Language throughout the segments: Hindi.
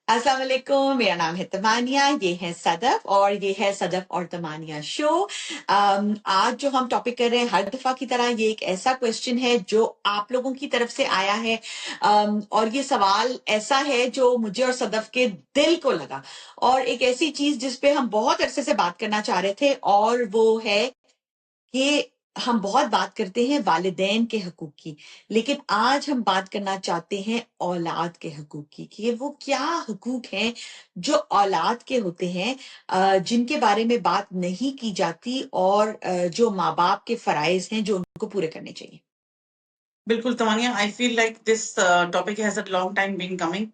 अस्सलाम वालेकुम, मेरा नाम है तमानिया, ये है सदफ और ये है सदफ और तमानिया शो। आज जो हम टॉपिक कर रहे हैं हर दफा की तरह ये एक ऐसा क्वेश्चन है जो आप लोगों की तरफ से आया है। और ये सवाल ऐसा है जो मुझे और सदफ के दिल को लगा और एक ऐसी चीज जिस पे हम बहुत अरसे से बात करना चाह रहे थे और वो है कि हम बहुत बात करते हैं वालिदैन के हकूक की, लेकिन आज हम बात करना चाहते हैं औलाद के हकूक की कि ये वो क्या हकूक हैं जो औलाद के होते हैं, जिनके बारे में बात नहीं की जाती और जो माँ बाप के फराइज हैं जो उनको पूरे करने चाहिए। बिल्कुल तमानिया, I feel like this topic has a long time been coming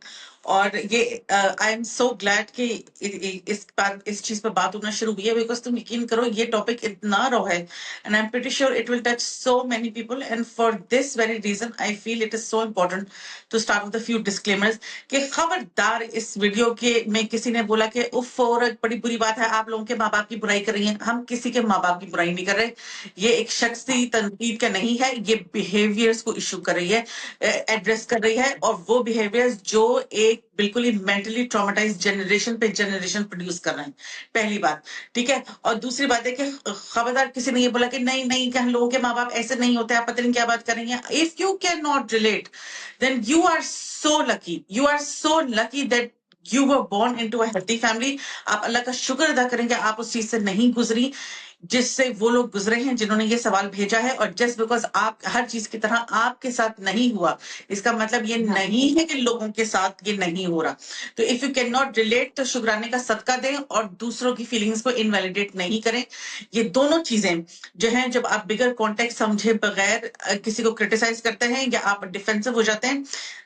और ये आई एम सो ग्लैड कि इस चीज पर बात होना शुरू हुई है, बिकॉज तुम यकीन करो ये टॉपिक इतना रॉ है and I am pretty sure it will touch so many people and for this very reason I feel it is so important to start with a few disclaimers कि खबरदार इस वीडियो के में किसी ने बोला कि उफ और बड़ी बुरी बात है, आप लोगों के माँ बाप की बुराई कर रही हैं। हम किसी के माँ बाप की बुराई नहीं कर रहे, ये एक शख्सी तनकीद का नहीं है, ये बिहेवियर्स को इशू कर रही है, एड्रेस कर रही है, और वो बिहेवियर्स जो एक बिल्कुल ही मेंटली ट्रॉमेटाइज जनरेशन पे जनरेशन प्रोड्यूस कर रहे हैं। पहली बात, ठीक है। और दूसरी बात है कि खबरदार किसी ने ये बोला कि नहीं नहीं कि हम लोगों के माँ बाप ऐसे नहीं होते, आप पता नहीं क्या बात कर रही हैं। If you can not relate then you are so lucky, you are so lucky that you were born into a healthy family. आप अल्लाह का शुक्र अदा करेंगे आप उस चीज से नहीं गुजरी जिससे वो लोग गुजरे हैं जिन्होंने ये सवाल भेजा है। और जस्ट बिकॉज आप हर चीज की तरह आपके साथ नहीं हुआ, इसका मतलब ये नहीं है कि लोगों के साथ ये नहीं हो रहा। तो if you can not relate तो शुक्राने का सदका दें और दूसरों की फीलिंग्स को इनवैलिडेट नहीं करें। ये दोनों चीजें जो हैं, जब आप बिगर कॉन्टेक्स्ट समझे बगैर किसी को क्रिटिसाइज करते हैं या आप डिफेंसिव हो जाते हैं,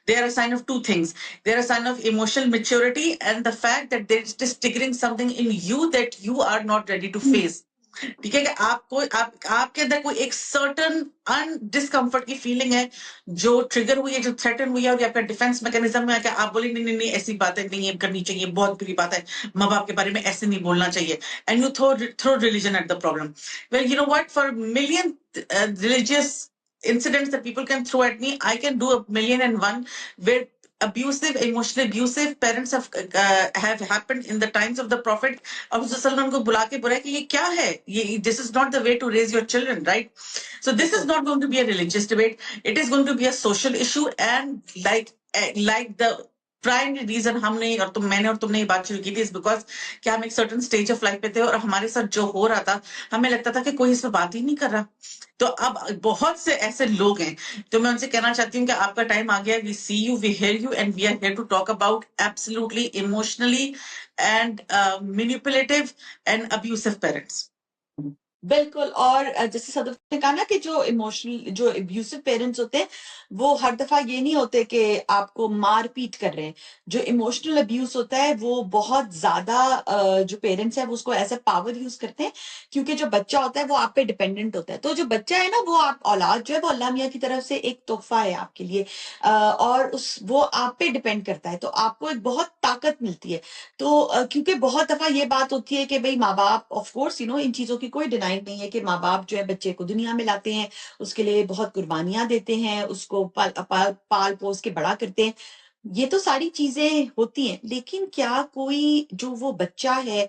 they are a sign of two things. They are a sign of emotional maturity and the fact that there is triggering something in you that you are not ready to face. ठीक है कि आपको आपके अंदर कोई एक सर्टन डिस्कम्फर्ट की फीलिंग है जो ट्रिगर हुई है, जो थ्रेटन हुई है, और आपका डिफेंस मैकेनिज्म में आके आप बोले नहीं नहीं नहीं ऐसी बातें नहीं है करनी चाहिए, बहुत बुरी बात है, माँ बाप के बारे में ऐसे नहीं बोलना चाहिए, and you throw religion at the problem. Well, you know what, for million religious incidents that people can throw at me, I can do a million and one where abusive, emotionally abusive parents have happened in the times of the Prophet. अब सल्लल्लाहु को बुला के बोला कि ये क्या है, ये this is not the way to raise your children, right? So this is not going to be a religious debate. It is going to be a social issue, and like the primary reason हमने और मैंने और तुमने ये बात शुरू की थी इज बिकॉज कि हम एक सर्टन स्टेज ऑफ लाइफ पे थे और हमारे साथ जो हो रहा था हमें लगता था कि कोई इस पर बात ही नहीं कर रहा। तो अब बहुत से ऐसे लोग हैं, तो मैं उनसे कहना चाहती हूँ कि आपका टाइम आ गया। We see you, we hear you, and we are here to talk about absolutely emotionally and manipulative and abusive parents. बिल्कुल। और जैसे सदफ ने कहा ना कि जो इमोशनल जो एब्यूसिव पेरेंट्स होते हैं वो हर दफा ये नहीं होते कि आपको मार पीट कर रहे हैं। जो इमोशनल अब्यूज होता है वो बहुत ज्यादा जो पेरेंट्स है वो उसको एज ए पावर यूज करते हैं, क्योंकि जो बच्चा होता है वो आप पे डिपेंडेंट होता है। तो जो बच्चा है ना वो आप औलाद जो है वो अल्लाह मियाँ की तरफ से एक तोहफा है आपके लिए, और उस वो आप पे डिपेंड करता है, तो आपको एक बहुत ताकत मिलती है। तो क्योंकि बहुत दफा ये बात होती है कि भाई माँ बाप, ऑफ कोर्स इन चीजों की कोई डिनाई नहीं है कि माँ बाप जो है बच्चे को दुनिया में लाते हैं, उसके लिए बहुत कुर्बानियां देते हैं, उसको पाल पोस के बड़ा करते हैं। ये तो सारी चीजें होती हैं, लेकिन क्या कोई जो वो बच्चा है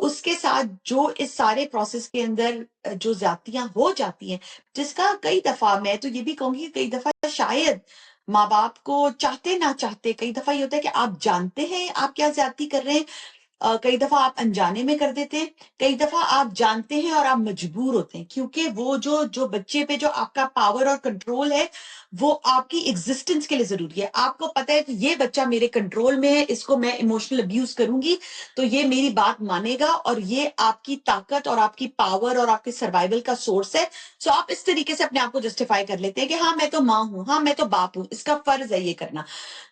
उसके साथ जो इस सारे प्रोसेस के अंदर जो ज्यादतियां हो जाती हैं, जिसका कई दफा, मैं तो ये भी कहूंगी कई दफा शायद माँ बाप को चाहते ना चाहते, कई दफा ये होता है कि आप जानते हैं आप क्या ज्यादती कर रहे हैं, कई दफा आप अनजाने में कर देते हैं, कई दफा आप जानते हैं और आप मजबूर होते हैं, क्योंकि वो जो जो बच्चे पे जो आपका पावर और कंट्रोल है वो आपकी एग्जिस्टेंस के लिए जरूरी है। आपको पता है कि ये बच्चा मेरे कंट्रोल में है, इसको मैं इमोशनल अब्यूज करूंगी तो ये मेरी बात मानेगा, और ये आपकी ताकत और आपकी पावर और आपके सर्वाइवल का सोर्स है। सो आप इस तरीके से अपने आप को जस्टिफाई कर लेते हैं कि हाँ मैं तो माँ हूं, हाँ मैं तो बाप हूं, इसका फर्ज है ये करना।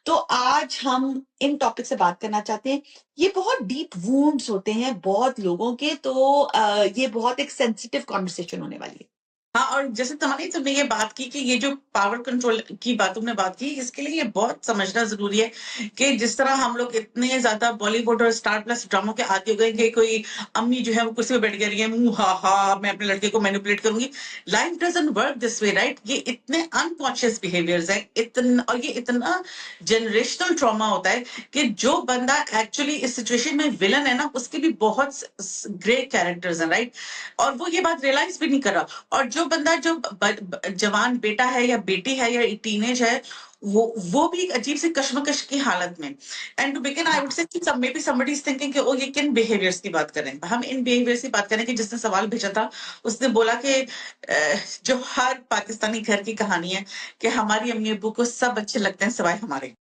तो आज हम इन टॉपिक से बात करना चाहते हैं। ये बहुत डीप वुंड्स होते हैं बहुत लोगों के, तो ये बहुत एक सेंसिटिव कॉन्वर्सेशन होने वाली है। हाँ, और जैसे तुम्हारी तुमने ये बात की कि ये जो पावर कंट्रोल की बात तुमने बात की, इसके लिए ये बहुत समझना जरूरी है कि जिस तरह हम लोग इतने ज्यादा बॉलीवुड और स्टार प्लस ड्रामों के आदी हो गए कि कोई अम्मी जो है वो कुर्सी पे बैठ गई है, मुंह हा हा मैं अपने लड़के को मैनिपुलेट करूंगी। Life doesn't work this way, right? ये इतने अनकॉन्शियस बिहेवियर्स है, इतना, और ये इतना जनरेशनल ट्रॉमा होता है कि जो बंदा एक्चुअली इस सिचुएशन में विलन है ना, उसके भी बहुत ग्रेट कैरेक्टर्स हैं, राइट? और वो ये बात रियलाइज भी नहीं कर रहा। और जो बंदा जो जवान बेटा है या बेटी है या टीनेज है, वो भी एक अजीब सी कश्मकश की हालत में। And to begin I would say maybe somebody is thinking कि ओ ये किन बिहेवियर्स की बात करें, हम इन बिहेवियर्स की बात करें कि जिसने सवाल भेजा था उसने बोला कि जो हर पाकिस्तानी घर की कहानी है कि हमारी अम्मी अब्बू को सब अच्छे लगते हैं सिवाय हमारे।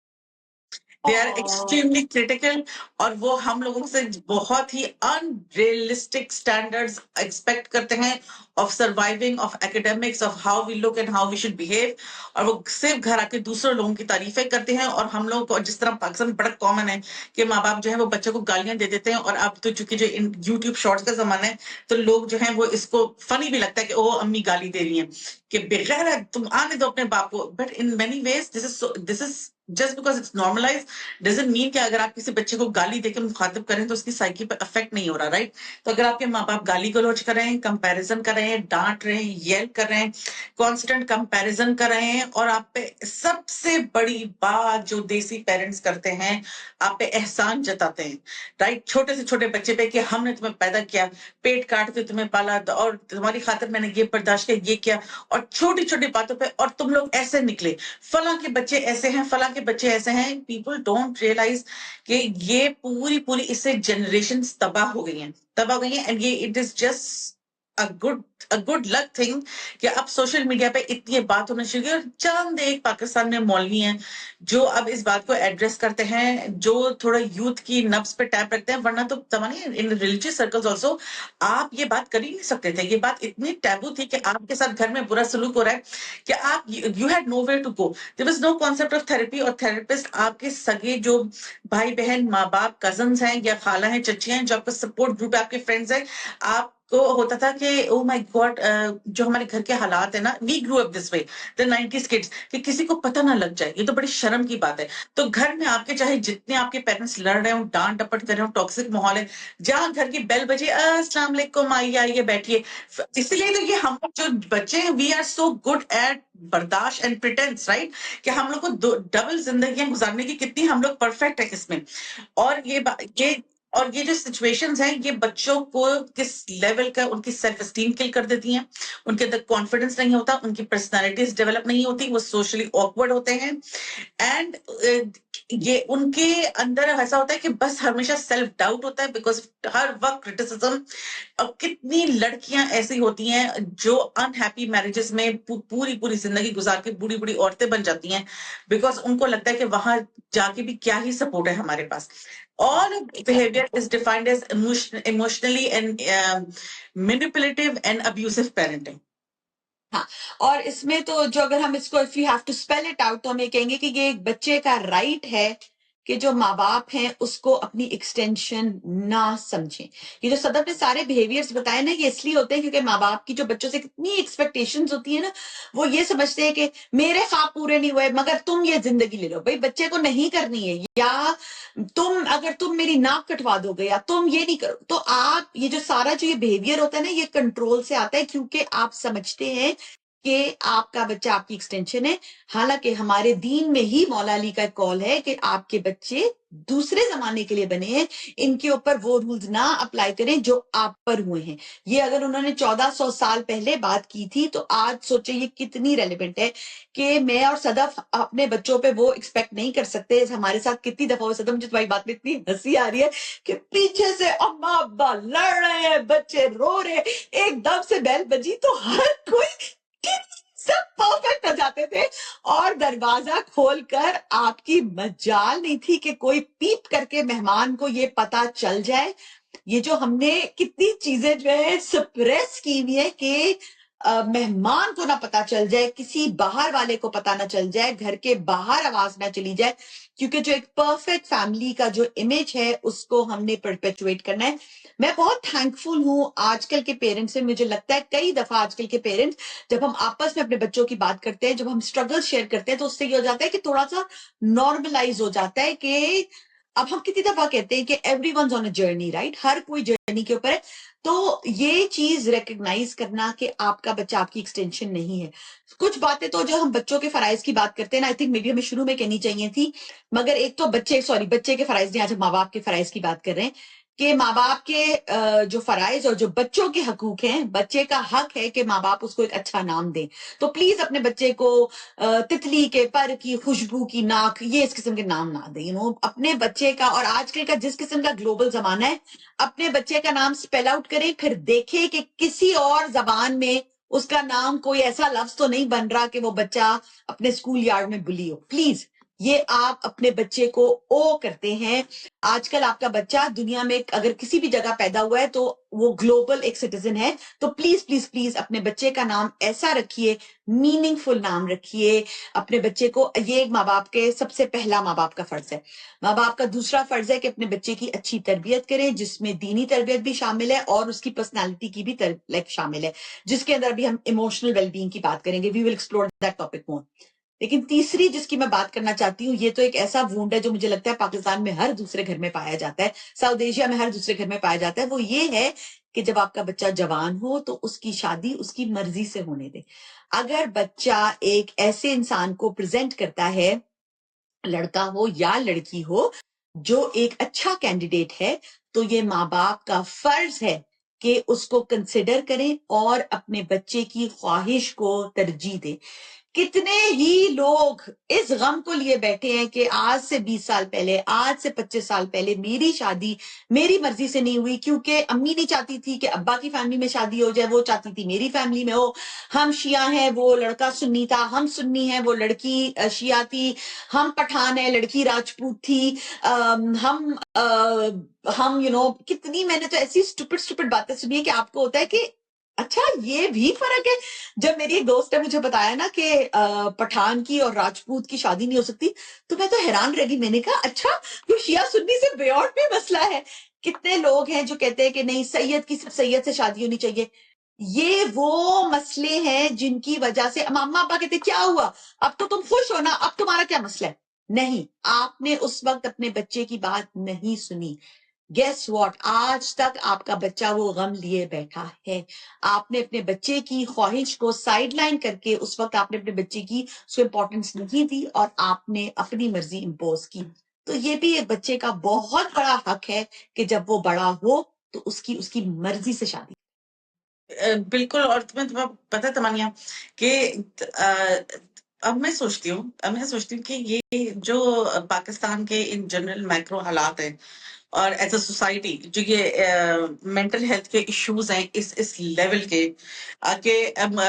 दे आर एक्सट्रीमली क्रिटिकल, और वो हम लोगों से बहुत ही अनरियलिस्टिक स्टैंडर्ड्स एक्सपेक्ट करते हैं of surviving, of academics, of how we look and how we should behave. और वो सिर्फ घर आके दूसरे लोगों की तारीफें करते हैं। और हम लोग को, जिस तरह पाकिस्तान में बड़ा कॉमन है कि माँ बाप जो है वो बच्चों को गालियां दे देते हैं, और अब तो चूंकि जो यूट्यूब शॉर्ट्स का जमाना है, तो लोग जो है वो इसको फनी भी लगता है कि ओ अम्मी गाली दे रही है, कि बगैर है, तुम आने दो अपने बाप को। But in many ways this is just because it's normalize doesn't mean कि अगर आप किसी बच्चे को गाली देकर मुखातिब करें तो उसकी साइकी पर इफेक्ट नहीं हो रहा, राइट? तो अगर आपके माँ बाप गाली गलौज कर रहे हैं, कंपैरिजन कर रहे हैं, डांट रहे हैं, येल कर रहे हैं, कांस्टेंट कंपैरिजन कर रहे हैं, और आप पे सबसे बड़ी बात जो देसी पेरेंट्स करते हैं, आप पे एहसान जताते हैं, राइट? छोटे से छोटे बच्चे पे कि हमने तुम्हें पैदा किया, पेट काट के तुम्हें पाला, और तुम्हारी खातिर मैंने ये बर्दाश्त किया, ये किया, और छोटी छोटी बातों पे, और तुम लोग ऐसे निकले, फला के बच्चे ऐसे हैं, फला के बच्चे ऐसे हैं। पीपल डोंट रियलाइज कि ये पूरी पूरी इससे जनरेशन तबाह हो गई हैं, तबाह हो गई हैं। एंड ये it is just a good luck thing कि अब सोशल मीडिया पे इतनी बात होना शुरू हुई, और चंद एक पाकिस्तान में मौलवी हैं जो अब इस बात को एड्रेस करते हैं, जो थोड़ा यूथ की नब्ज पे टैप रखते हैं। वरना तो तमानी इन रिलीजियस सर्कल्स ऑल्सो आप ये बात कर ही नहीं सकते थे। ये बात इतनी टैबू थी कि आपके साथ घर में बुरा सलूक हो रहा है कि आप you had no way to go, there was no concept of therapy और थेरेपिस्ट। आपके सगे जो भाई बहन, माँ बाप, कजन्स हैं या खाला हैं, चचियां हैं, जो आपका सपोर्ट ग्रुप है, आपके फ्रेंड्स हैं, आपको होता था कि ओ माय गॉड, जो हमारे घर के हालात है ना, we grew up this way, the 90s kids, कि किसी को पता ना लग जाए, ये तो बड़ी शर्म की बात है। तो घर में आपके चाहे जितने आपके पेरेंट्स लड़ रहे हो, डांट डपट कर रहे हो, टॉक्सिक माहौल है, जहां घर की बेल बजे, अस्सलाम वालेकुम, आइए आइए बैठिए। इसलिए तो ये हम जो बच्चे हैं, we are so good at बर्दाश्त एंड प्रिटेंस, राइट? कि हम लोग को डबल जिंदगियां गुजारने की कितनी हम लोग परफेक्ट है इसमें। और ये जो सिचुएशंस हैं, ये बच्चों को किस लेवल का उनकी सेल्फ एस्टीम किल कर देती हैं, उनके अंदर कॉन्फिडेंस नहीं होता, उनकी पर्सनालिटीज डेवलप नहीं होती, वो सोशली ऑकवर्ड होते हैं। एंड ये उनके अंदर ऐसा होता है कि बस हमेशा सेल्फ डाउट होता है, बिकॉज हर वक्त क्रिटिसिज्म। अब कितनी लड़कियां ऐसी होती हैं जो अनहैप्पी मैरिजेस में पूरी पूरी जिंदगी गुजार के बूढ़ी बूढ़ी औरतें बन जाती हैं, बिकॉज उनको लगता है कि वहां जाके भी क्या ही सपोर्ट है हमारे पास। All behavior is defined as emotionally and manipulative and abusive parenting. हाँ, और इसमें तो जो अगर हम इसको if you have to spell it out, तो हम ये कहेंगे कि ये एक बच्चे का राइट है कि जो माँ बाप हैं उसको अपनी एक्सटेंशन ना समझें। ये जो सदफ ने सारे बिहेवियर्स बताए ना, ये इसलिए होते हैं क्योंकि माँ बाप की जो बच्चों से कितनी एक्सपेक्टेशंस होती है ना, वो ये समझते हैं कि मेरे ख्वाब पूरे नहीं हुए मगर तुम ये जिंदगी ले लो। भाई बच्चे को नहीं करनी है, या अगर तुम मेरी नाक कटवा दोगे या तुम ये नहीं करो, तो आप ये जो सारा जो ये बिहेवियर होता है ना, ये कंट्रोल से आता है, क्योंकि आप समझते हैं कि आपका बच्चा आपकी एक्सटेंशन है। हालांकि हमारे दीन में ही मौला अली का कॉल है कि आपके बच्चे दूसरे जमाने के लिए बने हैं, इनके ऊपर वो रूल्स ना अप्लाई करें जो आप पर हुए हैं। ये अगर उन्होंने 1400 साल पहले बात की थी, तो आज सोचे ये कितनी रेलिवेंट है कि मैं और सदफ अपने बच्चों पे वो एक्सपेक्ट नहीं कर सकते। हमारे साथ कितनी दफा सदफ, मुझे तुम्हारी बात में इतनी हंसी आ रही है कि पीछे से अम्मा अब्बा लड़ रहे हैं, बच्चे रो रहे हैं, एकदम से बेल बजी तो हर कोई सब परफेक्ट हो जाते थे, और दरवाजा खोलकर आपकी मजाल नहीं थी कि कोई पीप करके मेहमान को ये पता चल जाए। ये जो हमने कितनी चीजें जो है सप्रेस की हुई है कि मेहमान को ना पता चल जाए, किसी बाहर वाले को पता ना चल जाए, घर के बाहर आवाज ना चली जाए, क्योंकि जो एक परफेक्ट फैमिली का जो इमेज है उसको हमने परपेचुएट करना है। मैं बहुत थैंकफुल हूँ आजकल के पेरेंट्स से। मुझे लगता है कई दफा आजकल के पेरेंट्स, जब हम आपस में अपने बच्चों की बात करते हैं, जब हम स्ट्रगल शेयर करते हैं, तो उससे ये हो जाता है कि थोड़ा सा नॉर्मलाइज हो जाता है कि अब हम कितनी दफा कहते हैं कि everyone's on a journey, right? हर कोई जर्नी के ऊपर है। तो ये चीज रिकग्नाइज करना कि आपका बच्चा आपकी एक्सटेंशन नहीं है। कुछ बातें तो जो हम बच्चों के फराइज की बात करते हैं ना, आई थिंक मे बी हमें शुरू में कहनी चाहिए थी, मगर एक तो बच्चे के फराइज नहीं, आज हम माँ बाप के फराइज की बात कर रहे हैं कि माँ बाप के जो फराइज और जो बच्चों के हकूक हैं, बच्चे का हक है कि माँ बाप उसको एक अच्छा नाम दें। तो प्लीज अपने बच्चे को तितली के पर की, खुशबू की, नाक, ये इस किस्म के नाम ना दें। अपने बच्चे का, और आजकल का जिस किस्म का ग्लोबल जमाना है, अपने बच्चे का नाम स्पेल आउट करें, फिर देखें कि किसी और जबान में उसका नाम कोई ऐसा लफ्ज तो नहीं बन रहा कि वो बच्चा अपने स्कूल यार्ड में बुली हो। प्लीज, ये आप अपने बच्चे को ओ करते हैं। आजकल आपका बच्चा दुनिया में अगर किसी भी जगह पैदा हुआ है तो वो ग्लोबल एक सिटीजन है। तो प्लीज प्लीज प्लीज अपने बच्चे का नाम ऐसा रखिए, मीनिंगफुल नाम रखिए अपने बच्चे को। ये माँ बाप के सबसे पहला माँ बाप का फर्ज है। माँ बाप का दूसरा फर्ज है कि अपने बच्चे की अच्छी तरबियत करें, जिसमें दीनी तरबियत भी शामिल है और उसकी पर्सनालिटी की भी लाइक शामिल है, जिसके अंदर भी हम इमोशनल वेलबींग की बात करेंगे। We will explore that topic more. लेकिन तीसरी जिसकी मैं बात करना चाहती हूँ, ये तो एक ऐसा वुंड है जो मुझे लगता है पाकिस्तान में हर दूसरे घर में पाया जाता है, साउथ एशिया में हर दूसरे घर में पाया जाता है। वो ये है कि जब आपका बच्चा जवान हो तो उसकी शादी उसकी मर्जी से होने दे। अगर बच्चा एक ऐसे इंसान को प्रेजेंट करता है, लड़का हो या लड़की हो, जो एक अच्छा कैंडिडेट है, तो ये माँ बाप का फर्ज है कि उसको कंसिडर करें और अपने बच्चे की ख्वाहिश को तरजीह दें। कितने ही लोग इस गम को लिए बैठे हैं कि आज से 20 साल पहले, आज से 25 साल पहले मेरी शादी मेरी मर्जी से नहीं हुई, क्योंकि अम्मी नहीं चाहती थी कि अब्बा की फैमिली में शादी हो जाए, वो चाहती थी मेरी फैमिली में हो। हम शिया हैं, वो लड़का सुन्नी था। हम सुन्नी हैं, वो लड़की शिया थी। हम पठान है, लड़की राजपूत थी। हम कितनी, मैंने तो ऐसी स्टूपिड स्टूपिड बातें सुनी है कि आपको होता है कि अच्छा, ये भी फर्क है। जब मेरी एक दोस्त ने मुझे बताया ना कि पठान की और राजपूत की शादी नहीं हो सकती, तो मैं तो हैरान रह गई। मैंने कहा अच्छा, तो शिया सुन्नी से बियॉन्ड भी मसला है। कितने लोग हैं जो कहते हैं कि नहीं, सैयद की सिर्फ सैयद से शादी होनी चाहिए। ये वो मसले हैं जिनकी वजह से अम्मा अब्बा कहते क्या हुआ, अब तो तुम खुश हो ना, अब तुम्हारा क्या मसला है? नहीं, आपने उस वक्त अपने बच्चे की बात नहीं सुनी। गेस व्हाट, आज तक आपका बच्चा वो गम लिए बैठा है। आपने अपने बच्चे की ख्वाहिश को साइडलाइन करके, उस वक्त आपने अपने बच्चे की उसको इंपॉर्टेंस नहीं दी और आपने अपनी मर्जी इंपोज की। तो ये भी एक बच्चे का बहुत बड़ा हक है कि जब वो बड़ा हो तो उसकी उसकी मर्जी से शादी। बिल्कुल। और तुम्हें पता है तमानिया कि अब मैं सोचती हूँ कि ये जो पाकिस्तान के इन जनरल मैक्रो हालात हैं और एज अ सोसाइटी जो ये मेंटल हेल्थ के इश्यूज हैं इस लेवल के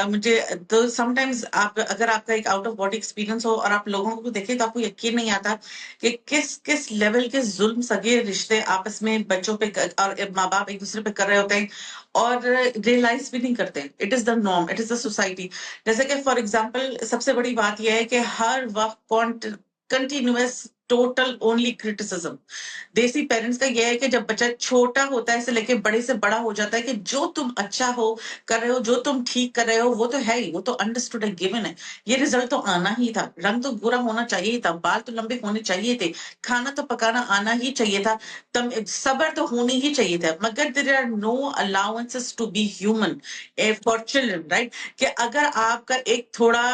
मुझे तो समटाइम्स आप अगर आपका एक आउट ऑफ बॉडी एक्सपीरियंस हो और आप लोगों को देखें तो आपको यकीन नहीं आता कि किस किस लेवल के जुल्म सगे रिश्ते आपस में बच्चों पे और माँ बाप एक दूसरे पे कर रहे होते हैं और रियलाइज भी नहीं करते। It is the norm, it is the society. जैसे कि फॉर एग्जाम्पल सबसे बड़ी बात यह है कि हर वक्त कंटिन्यूअस टोटल ओनली क्रिटिसिज्म। देसी पेरेंट्स का यह है कि जब बच्चा छोटा होता है से लेके बड़े से बड़ा हो जाता है कि जो तुम अच्छा हो कर रहे हो, जो तुम ठीक कर रहे हो, वो तो है ही, वो तो अंडरस्टूड है, गिवन है। ये रिजल्ट तो आना ही था, रंग तो बुरा होना चाहिए था, बाल तो लंबे होने चाहिए थे, खाना तो पकाना आना ही चाहिए था, सबर तो होनी ही चाहिए था। मगर there are no allowances to be human for children, right? कि अगर आपका एक थोड़ा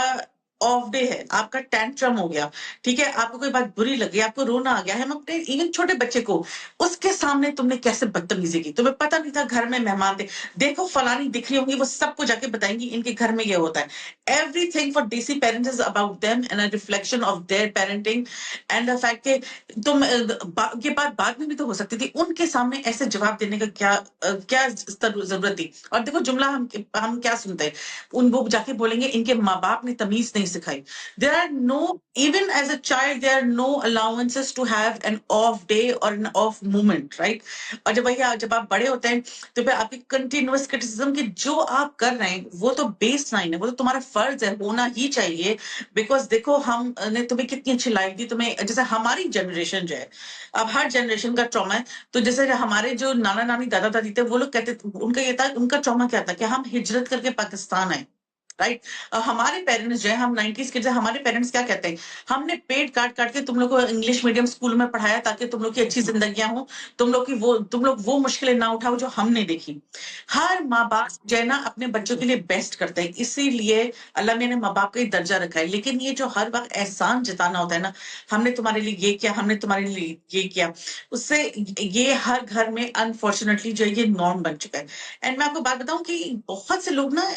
ऑफ डे है, आपका टेंट्रम हो गया, ठीक है, आपको कोई बात बुरी लगी, आपको रोना आ गया है, हम अपने इवन छोटे बच्चे को उसके सामने तुमने कैसे बदतमीजी की, तुम्हें पता नहीं था घर में मेहमान थे, देखो फलानी दिख रही होंगी, वो सबको जाके बताएंगी इनके घर में ये होता है। Everything for DC parents is about them and a reflection of their parenting and the fact कि ये बात बाद में भी तो हो सकती थी, उनके सामने ऐसे जवाब देने का क्या जरूरत थी? और देखो जुमला हम क्या सुनते हैं, उन वो जाके बोलेंगे इनके माँ बाप ने तमीज नहीं सिखाई। There are no, even as a child there are no allowances to have an off day और एन ऑफ मोमेंट, राइट? और जब आप बड़े होते हैं तो फिर आपकी कंटिन्यूअस क्रिटिसिज्म कि जो आप कर रहे हैं वो तो बेस लाइन है, वो तो तुम्हारा फर्ज है, होना ही चाहिए। बिकॉज देखो हमने तुम्हें कितनी अच्छी लाइफ दी, तुम्हें जैसे हमारी जनरेशन जो है, अब हर जनरेशन का ट्रॉमा है। तो जैसे हमारे जो नाना नानी दादा दादी थे वो लोग कहते, उनका ये था, उनका ट्रॉमा क्या था कि हम हिजरत करके पाकिस्तान आए, राइट? हमारे पेरेंट्स जो है, हम 90s किड्स है, हमारे पेरेंट्स क्या कहते हैं, हमने पेट काट काट के तुम लोग को इंग्लिश मीडियम स्कूल में पढ़ाया ताकि तुम लोग की अच्छी जिंदगियां हो, तुम लोग वो मुश्किलें ना उठाओ जो हमने देखी। हर माँ बाप जो है ना अपने बच्चों के लिए बेस्ट करते हैं, इसीलिए अल्लाह ने माँ बाप का ही दर्जा रखा है। लेकिन ये जो हर वक्त एहसान जताना होता है ना, हमने तुम्हारे लिए ये किया, हमने तुम्हारे लिए ये किया, उससे ये हर घर में अनफॉर्चुनेटली जो है ये नॉर्म बन चुका है। एंड मैं आपको बात बताऊं कि बहुत से लोग ना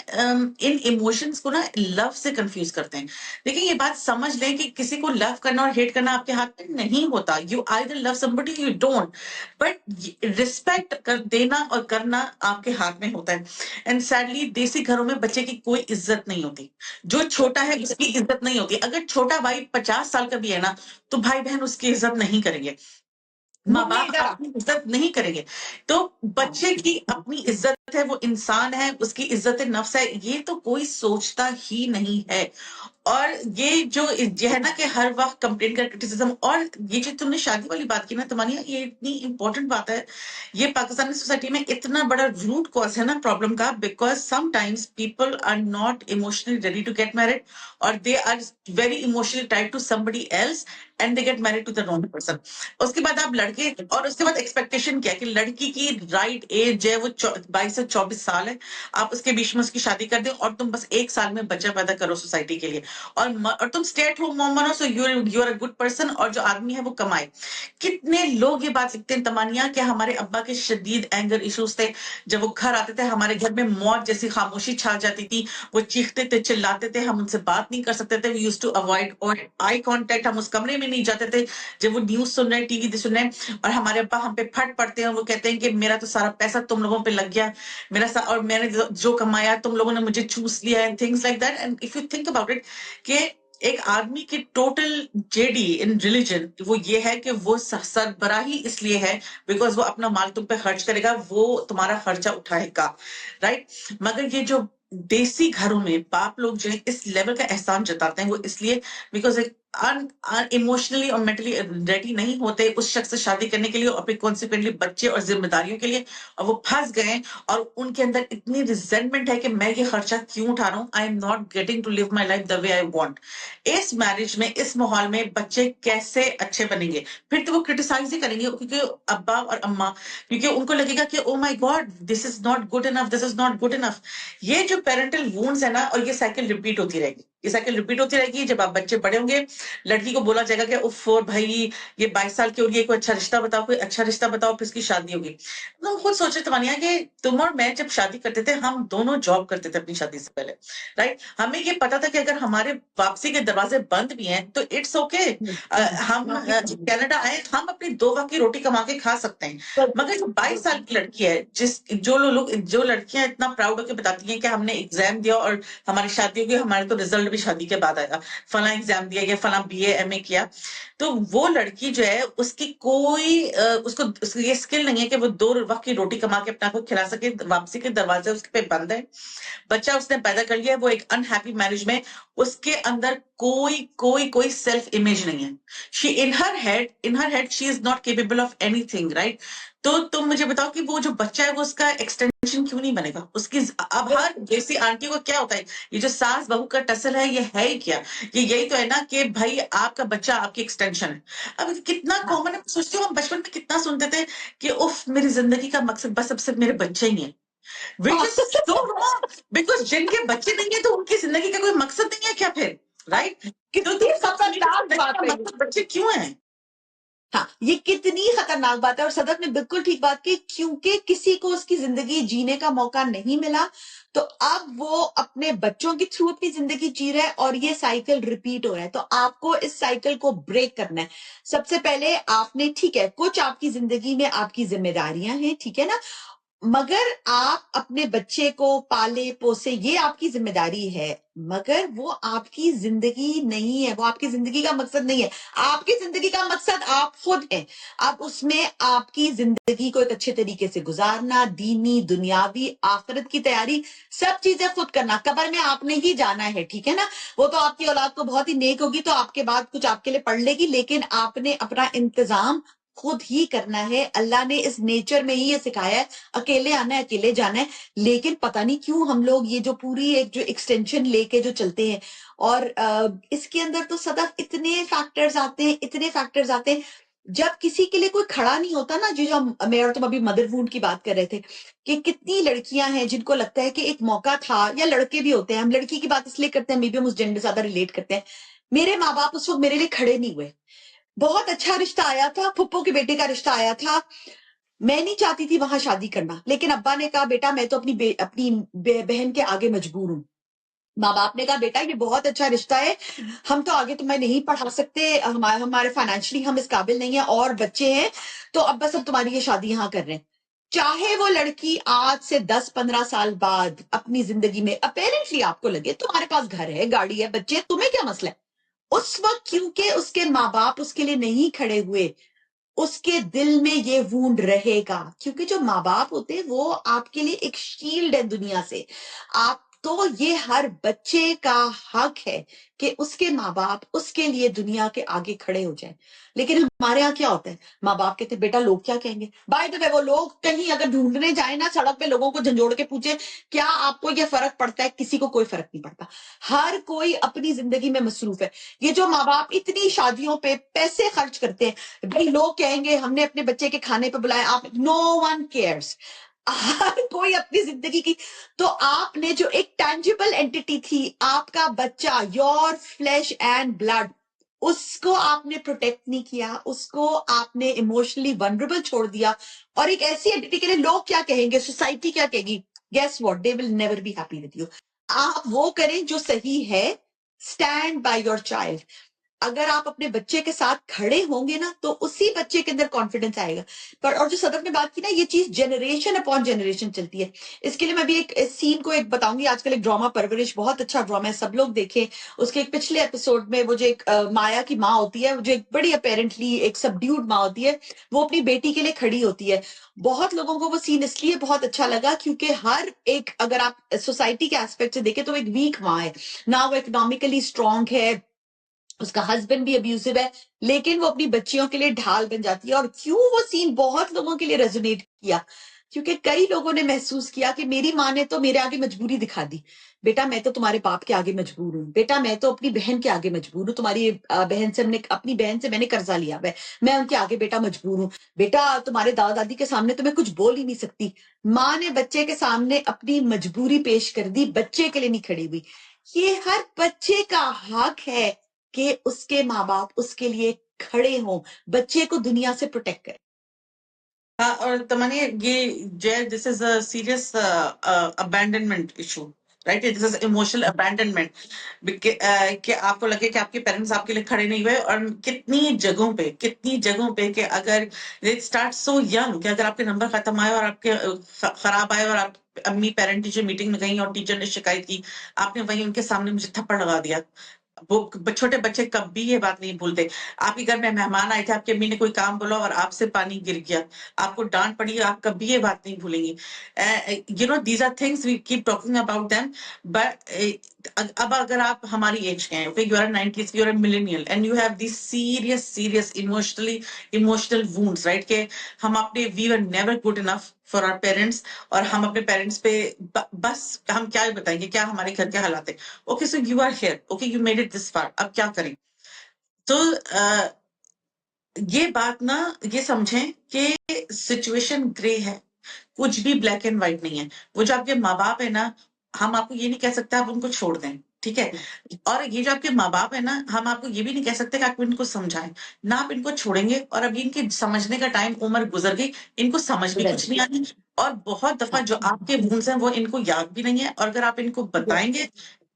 इन इमोशंस को ना लव से कंफ्यूज करते हैं। देखिए ये बात समझ लें कि किसी को लव करना और हेट करना आपके हाथ में नहीं होता। You either love somebody you don't, but respect कर देना और करना आपके हाथ में होता है। एंड सैडली देसी घरों में बच्चे की कोई इज्जत नहीं होती, जो छोटा है उसकी इज्जत नहीं होती। अगर छोटा भाई 50 साल का भी है ना तो भाई बहन उसकी इज्जत नहीं करेंगे, माँ मुंह में बाप इधर आ। अपनी इज्जत नहीं करेंगे। तो बच्चे की अपनी इज्जत है, वो इंसान है, उसकी इज्जत नफ्स है, ये तो कोई सोचता ही नहीं है। और ये जो है ना कि हर वक्त कंप्लेन कर, क्रिटिसिज्म, और ये जो तुमने शादी वाली बात की ना तमानिया, ये इतनी इंपॉर्टेंट बात है। ये पाकिस्तानी सोसाइटी में इतना बड़ा रूट कॉज है ना प्रॉब्लम का, because sometimes people are not emotionally ready to get married, और they are very emotionally tied to somebody else, and they get married to the wrong person. उसके बाद आप लड़के, और उसके बाद एक्सपेक्टेशन क्या है कि लड़की की राइट एज है वो 22 से 24 साल है, आप उसके बीच में उसकी शादी कर दें और तुम बस 1 साल में बच्चा पैदा करो सोसाइटी के लिए, और तुम स्टे एट होम मॉम बनो, so you are a good person, और जो आदमी है वो कमाए। कितने लोग ये बात लिखते हैं तमानिया कि हमारे अब्बा के शदीद एंगर इश्यूज थे, जब वो घर आते थे हमारे घर में मौत जैसी खामोशी छा जाती थी, वो चीखते थे, चिल्लाते थे, हम उनसे बात नहीं कर सकते थे, we used to avoid eye contact, हम उस कमरे में नहीं जाते थे जब वो न्यूज सुन रहे हैं, टीवी सुन रहे हैं, और हमारे अब्बा हम पे फट पड़ते हैं, वो कहते हैं कि मेरा तो सारा पैसा तुम लोगों पे लग गया, और मैंने जो कमाया तुम लोगों ने मुझे चूस लिया, and things like that. And if you think about it कि एक आदमी की टोटल जेडी इन रिलीजन वो ये है कि वो सरबराही इसलिए है बिकॉज वो अपना माल तुम पे खर्च करेगा, वो तुम्हारा खर्चा उठाएगा, राइट? मगर ये जो देसी घरों में बाप लोग जो है इस लेवल का एहसान जताते हैं, वो इसलिए बिकॉज इमोशनली और मेंटली रेडी नहीं होते उस शख्स से शादी करने के लिए, और फिर कॉन्सिक्वेंटली बच्चे और जिम्मेदारियों के लिए, और वो फंस गए, और उनके अंदर इतनी रिजेंटमेंट है कि मैं ये खर्चा क्यों उठा रहा हूँ, I am not getting to live my life the way I want. इस मैरिज में, इस माहौल में बच्चे कैसे अच्छे बनेंगे? फिर तो वो क्रिटिसाइज ही करेंगे, क्योंकि अब्बा और अम्मा, क्योंकि उनको लगेगा कि oh my God this is not good enough, this is not good enough. ये जो पेरेंटल वूंड्स है ना, और ये साइकिल रिपीट होती रहेगी, ये साइकिल रिपीट होती रहेगी। जब आप बच्चे बड़े होंगे, लड़की को बोला जाएगा कि उफ भाई ये 22 साल की हो गई है, कोई अच्छा रिश्ता बताओ, कोई अच्छा रिश्ता बताओ, फिर इसकी शादी होगी। तुम खुद सोचे तमानिया कि तुम और मैं जब शादी करते थे, हम दोनों जॉब करते थे अपनी शादी से पहले, राइट? हमें ये पता था कि अगर हमारे वापसी के दरवाजे बंद भी हैं तो इट्स ओके, हम कनाडा आए, हम अपनी 2 वक्त की रोटी कमा के खा सकते हैं। मगर जो 22 साल की लड़की है, जो लड़कियां इतना प्राउड होकर बताती हैं कि हमने एग्जाम दिया और हमारी शादी होगी, हमारे तो रिजल्ट भी शादी के बाद आएगा, फला एग्जाम दिया या फला BA MA किया, तो वो लड़की जो है उसकी कोई उसको ये स्किल नहीं है कि वो 2 वक्त की रोटी कमा के अपना को खिला सके, वापसी के दरवाजे उसके पे बंद है, बच्चा उसने पैदा कर लिया है, वो एक अनहैप्पी मैरिज में, उसके अंदर कोई सेल्फ इमेज नहीं है। She in her head she is not capable of anything, right? तो तुम मुझे बताओ कि वो जो बच्चा है वो उसका एक्सटेंशन क्यों नहीं बनेगा उसकी? अब हर देसी आंटी को क्या होता है, ये जो सास बहू का टसल है ये है ही क्या? ये यही तो है ना कि भाई आपका बच्चा आपकी एक्सटेंशन है। अब कितना कॉमन है, सोचती हूँ हम बचपन में कितना सुनते थे कि उफ मेरी जिंदगी का मकसद बस अब सिर्फ मेरे बच्चे ही है, which is so wrong, because जिनके बच्चे नहीं है तो उनकी जिंदगी का कोई मकसद नहीं है क्या फिर, राइट? तो कितनी खतरनाक बात है। मतलब बच्चे क्यों हैं? हाँ, ये कितनी खतरनाक बात है। और सदत ने बिल्कुल ठीक बात की, क्योंकि किसी को उसकी जिंदगी जीने का मौका नहीं मिला, तो अब वो अपने बच्चों के थ्रू अपनी जिंदगी जी रहा है और ये साइकिल रिपीट हो रहा है। तो आपको इस साइकिल को ब्रेक करना है। सबसे पहले आपने, ठीक है, कुछ आपकी जिंदगी में आपकी जिम्मेदारियां हैं, ठीक है ना, मगर आप अपने बच्चे को पाले पोसे, ये आपकी जिम्मेदारी है, मगर वो आपकी जिंदगी नहीं है, वो आपकी जिंदगी का मकसद नहीं है। आपकी जिंदगी का मकसद आप खुद हैं। अब उसमें आपकी जिंदगी को एक अच्छे तरीके से गुजारना, दीनी दुनियावी आखिरत की तैयारी, सब चीजें खुद करना। कब्र में आपने ही जाना है, ठीक है ना। वो तो आपकी औलाद तो बहुत ही नेक होगी तो आपके बाद कुछ आपके लिए पढ़ लेगी, लेकिन आपने अपना इंतजाम खुद ही करना है। अल्लाह ने इस नेचर में ही ये सिखाया है, अकेले आना है, अकेले जाना है। लेकिन पता नहीं क्यों हम लोग ये जो पूरी एक जो एक्सटेंशन लेके जो चलते हैं, और इसके अंदर तो सदा इतने फैक्टर्स आते हैं, इतने फैक्टर्स आते हैं। जब किसी के लिए कोई खड़ा नहीं होता ना, जो हम मैं और तुम अभी मदरवुड की बात कर रहे थे, कि कितनी लड़कियां हैं जिनको लगता है कि एक मौका था, या लड़के भी होते हैं, हम लड़की की बात इसलिए करते हैं, मे बी हम उस जेंडर ज्यादा रिलेट करते हैं। मेरे माँ बाप उस वक्त मेरे लिए खड़े नहीं हुए। बहुत अच्छा रिश्ता आया था, फुप्पो के बेटे का रिश्ता आया था, मैं नहीं चाहती थी वहां शादी करना, लेकिन अब्बा ने कहा बेटा मैं तो अपनी बहन के आगे मजबूर हूँ। माँ बाप ने कहा बेटा ये बहुत अच्छा रिश्ता है, हम तो आगे तुम्हें नहीं पढ़ा सकते, हमारे फाइनेंशियली हम इस काबिल नहीं है, और बच्चे हैं, तो अब बस हम तुम्हारी ये शादी यहाँ कर रहे हैं। चाहे वो लड़की आज से 10-15 साल बाद अपनी जिंदगी में अपेरेंटली आपको लगे तुम्हारे पास घर है, गाड़ी है, बच्चे हैं, तुम्हें क्या मसला है, उस वक्त क्योंकि उसके माँ बाप उसके लिए नहीं खड़े हुए, उसके दिल में ये वूंड रहेगा। क्योंकि जो माँ बाप होते हैं वो आपके लिए एक शील्ड है दुनिया से। आप तो ये हर बच्चे का हक है कि उसके माँ बाप उसके लिए दुनिया के आगे खड़े हो जाए। लेकिन हमारे यहाँ क्या होता है, माँ बाप कहते हैं बेटा लोग क्या कहेंगे। बाय द वे वो लोग कहीं अगर ढूंढने जाए ना, सड़क पे लोगों को झंझोड़ के पूछे क्या आपको ये फर्क पड़ता है, किसी को कोई फर्क नहीं पड़ता। हर कोई अपनी जिंदगी में मसरूफ है। ये जो माँ बाप इतनी शादियों पे पैसे खर्च करते हैं, भाई लोग कहेंगे हमने अपने बच्चे के खाने पे बुलाया, आप, नो वन केयर्स, हर कोई अपनी जिंदगी की। तो आपने जो एक टैंजिबल एंटिटी थी, आपका बच्चा, योर फ्लैश एंड ब्लड, उसको आपने प्रोटेक्ट नहीं किया, उसको आपने इमोशनली वनरेबल छोड़ दिया। और एक ऐसी एंटिटी के लिए लोग क्या कहेंगे, सोसाइटी क्या कहेगी, guess what, they will never be happy with you. आप वो करें जो सही है, स्टैंड बाय योर चाइल्ड। अगर आप अपने बच्चे के साथ खड़े होंगे ना, तो उसी बच्चे के अंदर कॉन्फिडेंस आएगा। पर और जो सदफ ने बात की ना, ये चीज जनरेशन अपॉन जनरेशन चलती है। इसके लिए मैं भी एक सीन को एक बताऊंगी। आजकल एक ड्रामा परवरिश, बहुत अच्छा ड्रामा है, सब लोग देखें। उसके एक पिछले एपिसोड में वो जो एक माया की माँ होती है, जो एक बड़ी अपेरेंटली एक सबड्यूड माँ होती है, वो अपनी बेटी के लिए खड़ी होती है। बहुत लोगों को वो सीन इसलिए बहुत अच्छा लगा क्योंकि हर एक, अगर आप सोसाइटी के एस्पेक्ट से देखें, तो वो एक वीक माँ है ना, वो इकोनॉमिकली स्ट्रांग है, उसका हस्बैंड भी अब्यूसिव है, लेकिन वो अपनी बच्चियों के लिए ढाल बन जाती है। और क्यों वो सीन बहुत लोगों के लिए रेजोनेट किया, क्योंकि कई लोगों ने महसूस किया कि मेरी माँ ने तो मेरे आगे मजबूरी दिखा दी। बेटा मैं तो तुम्हारे बाप के आगे मजबूर हूँ, बेटा मैं तो अपनी बहन के आगे मजबूर हूँ, तुम्हारी बहन से हमने, अपनी बहन से मैंने कर्जा लिया है, मैं उनके आगे बेटा मजबूर हूँ। बेटा तुम्हारे दादा दादी के सामने तो मैं कुछ बोल ही नहीं सकती। माँ ने बच्चे के सामने अपनी मजबूरी पेश कर दी, बच्चे के लिए नहीं खड़ी हुई। ये हर बच्चे का हक है कि उसके माँ बाप उसके लिए खड़े हों, बच्चे को दुनिया से प्रोटेक्ट करें। हाँ, और तमन्ना ये जय, this is a serious abandonment issue, right? This is emotional abandonment, कि आपको लगे कि आपके पेरेंट्स आपके लिए खड़े नहीं हुए। और कितनी जगहों पे कि अगर इट स्टार्ट सो यंग, कि अगर आपके नंबर खत्म आए और आपके खराब आए और आप अम्मी पेरेंट टीचर मीटिंग में गई और टीचर ने शिकायत की, आपने वही उनके सामने मुझे थप्पड़ लगा दिया। वो छोटे बच्चे कभी ये बात नहीं भूलते। आपके घर में मेहमान आए थे, आपकी अम्मी ने कोई काम बोला और आपसे पानी गिर गया, आपको डांट पड़ी, आप कभी ये बात नहीं भूलेंगी। You know, these are things we keep talking about them. But अब अगर आप हमारी एज के हैं, you are 90s, you are millennial, and you have this serious emotional wounds, right? के हम अपने, we were never good enough for our parents, और हम अपने पेरेंट्स पे बस हम क्या बताएंगे, क्या हमारे घर के हालात है। Okay, so you are here, okay, you made it this far, अब क्या करें? तो ये बात ना, ये समझें कि सिचुएशन ग्रे है, कुछ भी ब्लैक एंड व्हाइट नहीं है। वो जो आपके माँ बाप है ना, हम आपको ये नहीं कह सकते आप उनको छोड़ दें, ठीक है? और ये जो आपके माँ बाप है ना, हम आपको ये भी नहीं कह सकते कि आप इनको समझाएं ना, आप इनको छोड़ेंगे और अभी इनके समझने का टाइम, उम्र गुजर गई, इनको समझ भी कुछ नहीं आनी। और बहुत दफा जो आपके वूंड्स हैं वो इनको याद भी नहीं है, और अगर आप इनको बताएंगे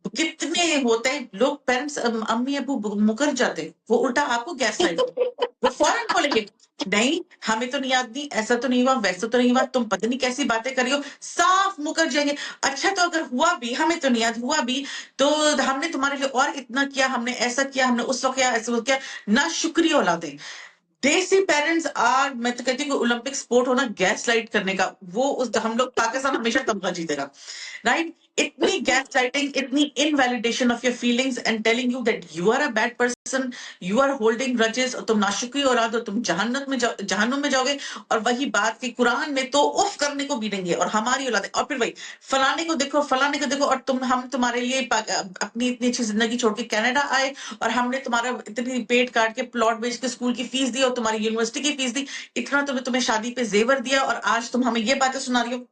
कितने होते हैं लोग, पेरेंट्स, अम्मी अबू मुकर जाते हैं, वो उल्टा आपको गैस लाइट, वो फौरन बोलेंगे नहीं हमें तो नहीं याद, नहीं ऐसा तो नहीं हुआ, वैसा तो नहीं हुआ, तुम पता नहीं कैसी बातें कर रही हो, साफ मुकर जाएंगे। अच्छा तो अगर हुआ भी, हमें तो नहीं याद, हुआ भी तो हमने तुम्हारे लिए और इतना किया, हमने ऐसा किया, हमने उस वक्त किया, ऐसा किया, ना शुक्रिया औलादें। देसी पेरेंट्स आर, मैं तो कहती हूँ ओलंपिक स्पोर्ट होना गैस लाइट करने का, वो उस हम लोग, पाकिस्तान हमेशा तमगा जीतेगा, राइट? इतनी गैस लाइटिंग, इतनी invalidation of your feelings and telling you that you are a bad person, you are holding grudges, और तुम नाशुक्री औलाद हो, तुम जहन्नुम में जाओगे। और वही बात कि कुरान में तो उफ करने को भी देंगे, और हमारी औलाद, और फिर वही फलाने को देखो, फलाने को देखो, और हम तुम्हारे लिए अपनी इतनी अच्छी जिंदगी छोड़ के कनाडा आए, और हमने तुम्हारा इतनी पेट काट के प्लॉट बेच के स्कूल की फीस दी और तुम्हारी यूनिवर्सिटी की फीस दी, इतना तुम्हें शादी पे जेवर दिया, और आज तुम हमें ये बातें सुना रही हो।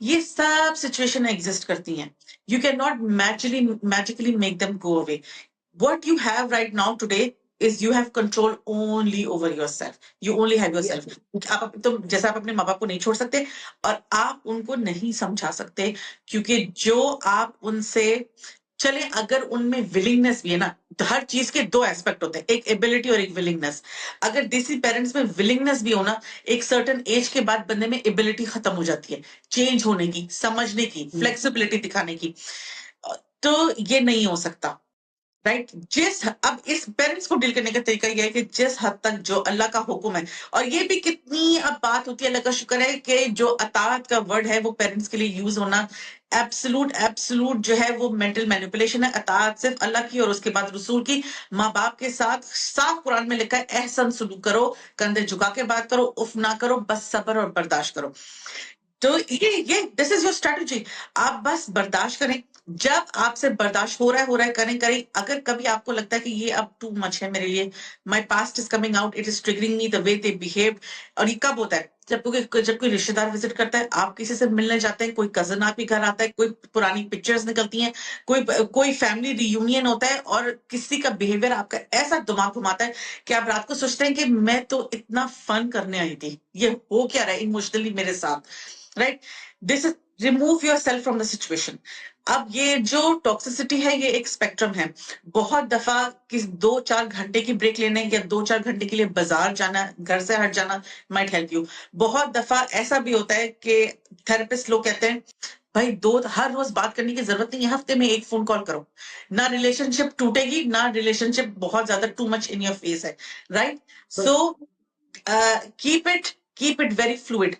ये सब सिचुएशन एग्जिस्ट करती हैं। You can not magically make them go away. What you have right now today is you have control only over yourself. You only have yourself. आप तुम जैसा आप अपने माँ बाप को नहीं छोड़ सकते, और आप उनको नहीं समझा सकते, क्योंकि जो आप उनसे, चले अगर उनमें विलिंगनेस भी है ना, तो हर चीज के दो एस्पेक्ट होते हैं, एक एबिलिटी और एक विलिंगनेस। अगर देसी पेरेंट्स में विलिंगनेस भी हो ना, एक सर्टेन एज के बाद बंदे में एबिलिटी खत्म हो जाती है, चेंज होने की, समझने की, फ्लेक्सिबिलिटी दिखाने की। तो ये नहीं हो सकता, राइट? अब इस पेरेंट्स को डील करने का तरीका यह है कि जिस हद तक जो अल्लाह का हुक्म है, और ये भी कितनी अब बात होती है, अल्लाह का शुक्र है कि जो अतात का वर्ड है वो पेरेंट्स के लिए यूज होना, एब्सोल्यूट जो है वो मेंटल मैनिपुलेशन है। अतात सिर्फ अल्लाह की और उसके बाद रसूल की। माँ बाप के साथ साफ कुरान में लिखा है, एहसन सुलूक करो, कंधे झुका के बात करो, उफ ना करो, बस सब्र और बर्दाश्त करो। तो ये दिस इज योर स्ट्रेटजी। आप बस बर्दाश्त करें, जब आपसे बर्दाश्त हो रहा है, करें। अगर कभी आपको लगता है कि ये अब टू मच है मेरे लिए, my past is coming out, it is triggering me the way they behave, और ये कब होता है? जब कोई रिश्तेदार विजिट करता है, आप किसी से मिलने जाते हैं, कोई कजन आपके घर आता है, कोई पुरानी पिक्चर्स निकलती हैं, कोई फैमिली रियूनियन होता है, और किसी का बिहेवियर आपका ऐसा दिमाग घुमाता है कि आप रात को सोचते हैं कि मैं तो इतना फन करने आई थी, ये हो क्या रहा है इमोशनली मेरे साथ, right? This is remove your self from the situation. अब ये जो टॉक्सिसिटी है, ये एक स्पेक्ट्रम है। बहुत दफा किस 2-4 घंटे की ब्रेक लेने या 2-4 घंटे के लिए बाजार जाना, घर से हट जाना माइट हेल्प यू। बहुत दफा ऐसा भी होता है कि थेरेपिस्ट लोग कहते हैं भाई हर रोज बात करने की जरूरत नहीं है, हफ्ते में एक फोन कॉल करो, ना रिलेशनशिप टूटेगी, ना रिलेशनशिप बहुत ज्यादा too much in your face है, right? So keep it very fluid.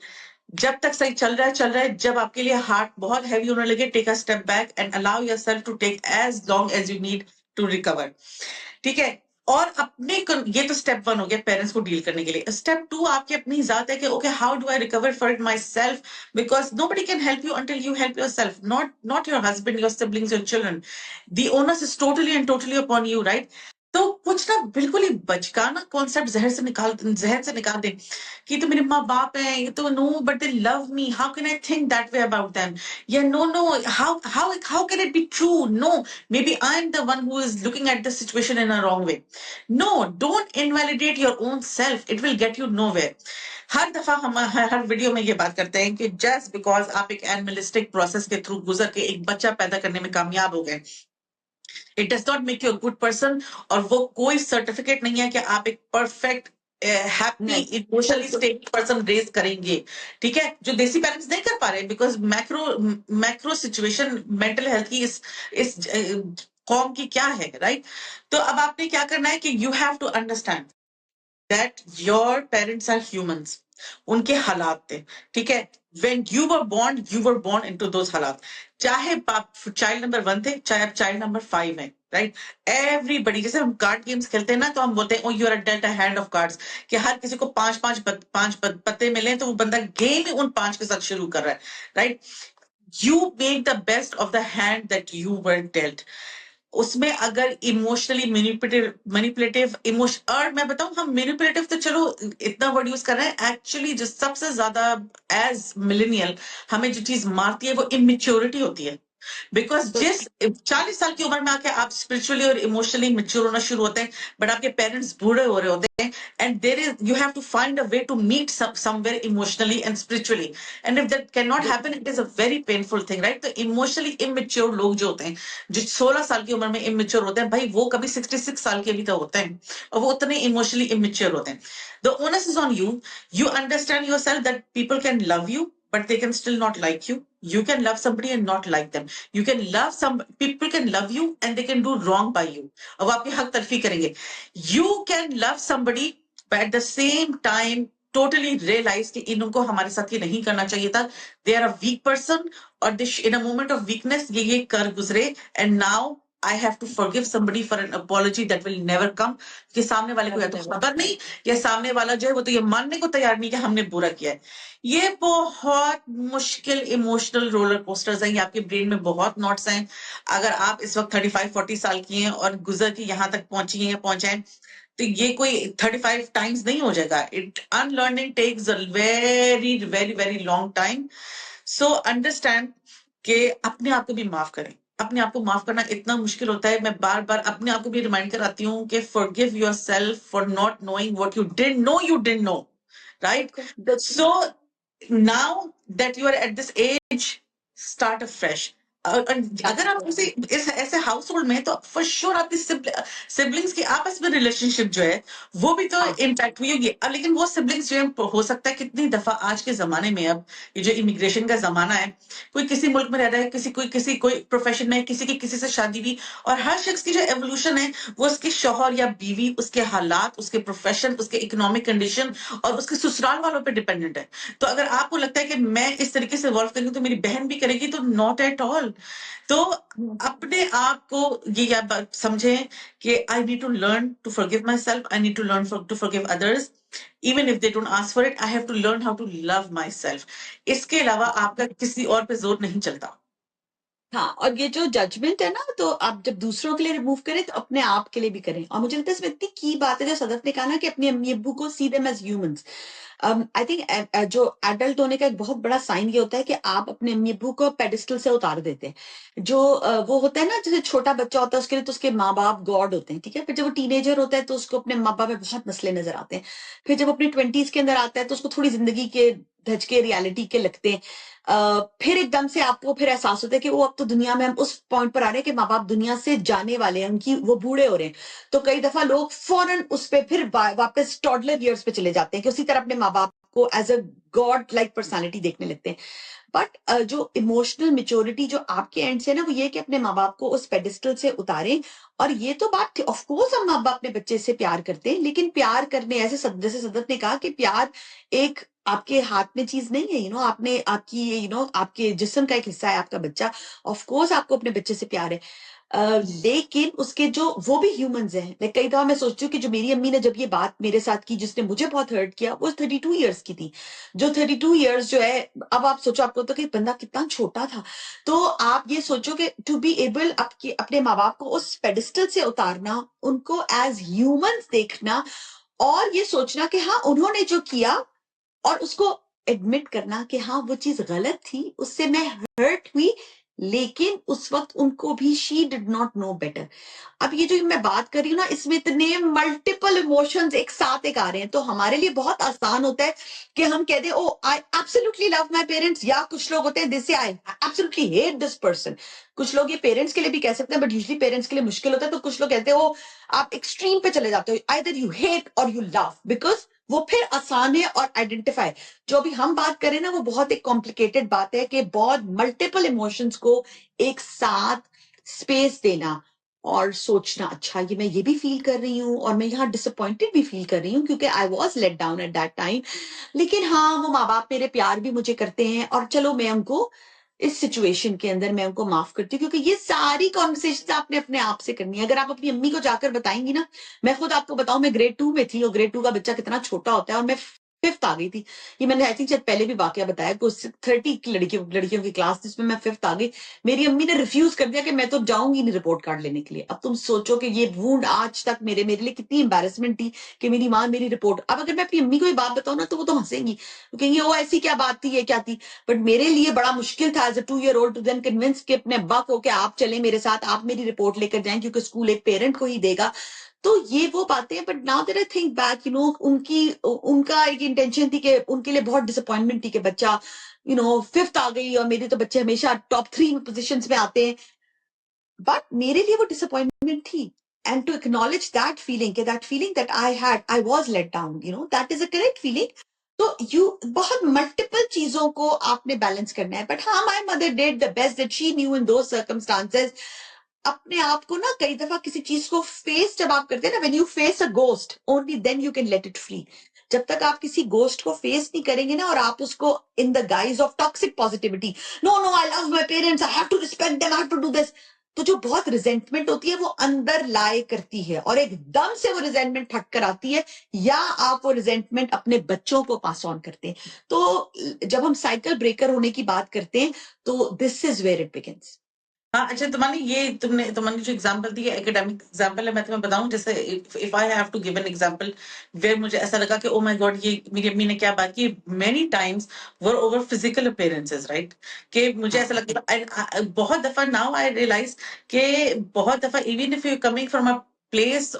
जब तक सही चल रहा है, जब आपके लिए हार्ट बहुत हैवी होने लगे, take a step back and allow yourself to take as long as you need to recover, ठीक है? और ये तो स्टेप 1 हो गया पेरेंट्स को डील करने के लिए। स्टेप 2 आपकी अपनी जात है कि okay, how do I recover for it my self, because nobody can help you until you help your self, not your husband, your siblings, your children. The onus is totally and totally upon you, right? तो कुछ ना बिल्कुल ही बचकाना कॉन्सेप्ट जहर से निकाल दे कि तो मेरे माँ बाप हैं, ये तो no but they love me, how can I think that way about them, या no how can it be true, no maybe I am the one who is looking at the situation in a wrong way. No, don't invalidate your own self, it will get you nowhere. हर दफा हम हर वीडियो में ये बात करते हैं कि जस्ट बिकॉज आप एक एनिमलिस्टिक प्रोसेस के थ्रू गुजर के एक बच्चा पैदा करने में कामयाब हो गए, it does not make you a good person. और वो कोई सर्टिफिकेट नहीं है कि आप एक perfect happy emotionally stable person raise करेंगे, ठीक है? जो देसी पेरेंट्स नहीं कर पा रहे, because macro situation mental health की इस कौम की क्या है, राइट? तो अब आपने क्या करना है कि you have to understand that your parents are humans, उनके हालात थे, ठीक है? when you were born into those हालात, चाहे चाइल्ड नंबर 1 थे, चाहे आप चाइल्ड नंबर 5 हैं, राइट? एवरीबडी, जैसे हम कार्ड गेम्स खेलते हैं ना, तो हम बोलते हैं oh you are dealt a hand of cards, कि हर किसी को 5 पत्ते मिले तो वो बंदा गेम ही उन 5 के साथ शुरू कर रहा है, right? You make the best of the hand that you were dealt. उसमें अगर इमोशनली मैनिपुलेटिव इमोशन, और मैं बताऊं, हम मैनिपुलेटिव तो चलो इतना वर्ड यूज कर रहे हैं, एक्चुअली जो सबसे ज्यादा एज मिलेनियल हमें जो चीज मारती है वो इमेच्योरिटी होती है, बिकॉज तो जिस 40 साल की उम्र में आके आप स्पिरिचुअली और इमोशनली मेच्योर होना शुरू होते हैं, बट आपके पेरेंट्स बूढ़े हो रहे होते हैं, and there is you have to find a way to meet somewhere emotionally and spiritually, and if that can not happen, it is a very painful thing, right? तो इमोशनली इमेच्योर लोग जो होते हैं, जो 16 साल की उम्र में इमेच्योर होते हैं, भाई वो कभी 66 साल के भी तो होते हैं, और वो उतने इमोशनली इमेच्योर होते हैं. The onus is on you. You understand yourself that people can love you, but they can still not like you. You can love somebody and not like them. You can love some people, can love you and they can do wrong by you. अब वो आपकी हक तलफी करेंगे. You can love somebody, but at the same time totally realize कि इनको हमारे साथ ये नहीं करना चाहिए था. They are a weak person, or they in a moment of weakness ये कर गुजरे, and now I have to forgive somebody for an apology that will never come. कि सामने वाले को या तो खबर नहीं, या सामने वाला जो है वो तो ये मानने को तैयार नहीं कि हमने बुरा किया है. ये बहुत मुश्किल इमोशनल रोलर कोस्टर्स हैं. ये आपके ब्रेन में बहुत नॉट्स हैं. अगर आप इस वक्त 35-40 साल की हैं और गुजर के यहाँ तक पहुंची हैं, पहुंचे, तो ये कोई 35 टाइम्स नहीं हो जाएगा. It unlearning takes a very very very long time. So understand कि अपने आप को भी माफ करें. अपने आप को माफ करना इतना मुश्किल होता है. मैं बार बार अपने आप को भी रिमाइंड कराती हूँ कि forgive yourself for not knowing what you didn't know, you didn't know, right? So now that you are at this age, start afresh. अगर आप इस ऐसे हाउस होल्ड में, तो फॉर श्योर आपकी सिबलिंग्स की आपस में रिलेशनशिप जो है वो भी तो इम्पैक्ट हुई होगी. लेकिन वो सिबलिंग्स जो है, हो सकता है कितनी दफा आज के जमाने में, अब ये जो इमिग्रेशन का जमाना है, कोई किसी मुल्क में रह रहा है, कोई प्रोफेशन में, किसी की किसी से शादी भी, और हर शख्स की जो एवोल्यूशन है वो उसके शौहर या बीवी, उसके हालात, उसके प्रोफेशन, उसके इकोनॉमिक कंडीशन और उसके ससुराल वालों पर डिपेंडेंट है. तो अगर आपको लगता है कि मैं इस तरीके से वर्क करूंगी तो मेरी बहन भी करेगी, तो नॉट एट ऑल. तो अपने आप को ये या बात समझें कि I need to learn to forgive myself, I need to learn to forgive others, even if they don't ask for it. I have to learn how to love myself. इसके अलावा आपका किसी और पे जोर नहीं चलता. हाँ, और ये जो जजमेंट है ना, तो आप जब दूसरों के लिए रिमूव करें तो अपने आप के लिए भी करें. और मुझे लगता है इसमें इतनी की बात है जो सदफ ने कहा ना, कि अपनी अम्मी अब्बू को see them as humans. I think जो एडल्ट होने का एक बहुत बड़ा साइन ये होता है कि आप अपने अम्मी अब्बू को पेडिस्टल से उतार देते हैं. जो वो होता है ना, जैसे छोटा बच्चा होता है उसके लिए तो उसके माँ बाप गॉड होते हैं, ठीक है. फिर जब वो टीनेजर होता है तो उसको अपने माँ बाप में बहुत मसले नजर आते हैं. फिर जब अपनी 20s के अंदर आता है तो उसको थोड़ी जिंदगी के धचके रियलिटी के लगते हैं. फिर एकदम से आपको फिर एहसास होता है कि वो अब तो दुनिया में हम उस पॉइंट पर आ रहे हैं कि माँ बाप दुनिया से जाने वाले हैं, उनकी वो बूढ़े हो रहे हैं. तो कई दफा लोग फौरन उस पे फिर वापस टॉडलर ईयर्स पे चले जाते हैं कि उसी तरह अपने माँ बाप को as a god like personality देखने लगते हैं. बट जो इमोशनल मेच्योरिटी जो आपके एंड से ना, वो ये कि अपने माँ बाप को उस पेडिस्टल से उतारें. और ये तो बात ऑफ कोर्स हम माँ बाप अपने बच्चे से प्यार करते हैं, लेकिन प्यार करने ऐसे जैसे सदत ने कहा कि प्यार एक आपके हाथ में चीज नहीं है. आपने आपकी आपके जिस्म का एक हिस्सा है आपका बच्चा. ऑफ कोर्स आपको अपने बच्चे से प्यार है. लेकिन उसके जो वो भी ह्यूमंस हैं. कई दफा मैं सोचती हूँ कि जो मेरी अम्मी ने जब ये बात मेरे साथ की, जिसने मुझे बहुत हर्ट किया, वो 32 ईयर्स की थी. जो 32 ईयर्स जो है, अब आप सोचो, आपको तो कि बंदा कितना छोटा था. तो आप ये सोचो कि टू बी एबल अपने माँ बाप को उस पेडिस्टल से उतारना, उनको एज ह्यूमंस देखना, और ये सोचना कि हाँ उन्होंने जो किया, और उसको एडमिट करना कि हाँ वो चीज गलत थी, उससे मैं हर्ट हुई, लेकिन उस वक्त उनको भी she did not know better. अब ये जो मैं बात कर रही हूँ ना, इसमें इतने मल्टीपल इमोशंस एक साथ एक आ रहे हैं. तो हमारे लिए बहुत आसान होता है कि हम कह दें, oh I absolutely love my parents, या कुछ लोग होते हैं this I absolutely hate this person. कुछ लोग ये पेरेंट्स के लिए भी कह सकते हैं, बट यूजली पेरेंट्स के लिए मुश्किल होता है. तो कुछ लोग कहते हैं, ओ आप एक्सट्रीम पे चले जाते हो, आइदर यू हेट और यू लव, बिकॉज वो फिर आसान है और आइडेंटिफाई. जो अभी हम बात करें ना, वो बहुत एक कॉम्प्लिकेटेड बात है कि बहुत मल्टीपल इमोशंस को एक साथ स्पेस देना और सोचना, अच्छा ये मैं ये भी फील कर रही हूँ, और मैं यहाँ डिसअपॉइंटेड भी फील कर रही हूँ क्योंकि I was let down at that time. लेकिन हाँ, वो माँ बाप मेरे प्यार भी मुझे करते हैं, और चलो मैं उनको इस सिचुएशन के अंदर मैं उनको माफ करती हूँ. क्योंकि ये सारी कॉन्वर्सेशन आपने अपने आप से करनी है. अगर आप अपनी अम्मी को जाकर बताएंगी ना, मैं खुद आपको बताऊं, मैं ग्रेड 2 में थी, और ग्रेड 2 का बच्चा कितना छोटा होता है, और मैं 5th आ गई थी। ये मैंने आई थिंक शायद पहले भी वाकया बताया कि उससे 30 लड़कियों की क्लास जिसमें मैं 5th आ गई। मेरी अम्मी ने रिफ्यूज कर दिया कि मैं तो जाऊंगी नहीं रिपोर्ट कार्ड लेने के लिए। अब तुम सोचो कि ये वूंड आज तक मेरे मेरे लिए कितनी एम्बेरसमेंट थी कि मेरी माँ मेरी रिपोर्ट। अब अगर मैं अपनी अम्मी को ये बात बताऊं ना तो वो तो हंसेंगी, वो कहेंगी ओ ऐसी क्या बात थी, ये क्या थी। बट मेरे लिए बड़ा मुश्किल था as a 2 year old to then convince कि अपने अब्बा को कि आप चले मेरे साथ, आप मेरी रिपोर्ट लेकर जाएं, क्योंकि स्कूल एक पेरेंट को ही देगा। तो ये वो बातें हैं। But now that I think back, उनकी उनका एक इंटेंशन थी कि उनके लिए बहुत डिसअपॉइंटमेंट थी कि बच्चा 5th आ गई, और मेरे तो बच्चे हमेशा टॉप 3 पोजिशन में आते हैं। बट मेरे लिए वो डिसअपॉइंटमेंट थी। And to acknowledge that feeling that I had, I was let down, that is a correct feeling. तो बहुत मल्टीपल चीजों को आपने बैलेंस करना है। बट हाँ, my mother did the best that she new in those circumstances. अपने आप को ना कई दफा किसी चीज को फेस जब आप करते हैं ना, when you face a ghost only then you can let it free. जब तक आप किसी गोस्ट को फेस नहीं करेंगे ना, और आप उसको in the guise of toxic positivity, no no I love my parents, I have to respect them, I have to do this, तो जो बहुत रिजेंटमेंट होती है वो अंदर लाए करती है, और एकदम से वो रिजेंटमेंट फट कर आती है, या आप वो रिजेंटमेंट अपने बच्चों को पास ऑन करते हैं। तो जब हम साइकिल ब्रेकर होने की बात करते हैं, तो this is where it begins. हाँ, अच्छा, तुमने जो एग्जांपल दी है एकेडमिक एग्जांपल है। मैं तुम्हें बताऊं, जैसे if I have to give an example where मुझे ऐसा लगा कि ओ माय गॉड, ये मेरी अम्मी ने क्या बात की। Many times were over physical appearances, right? कि मुझे ऐसा हाँ, लगता है बहुत दफा, नाउ आई रियलाइज कि बहुत दफा even if you coming from a place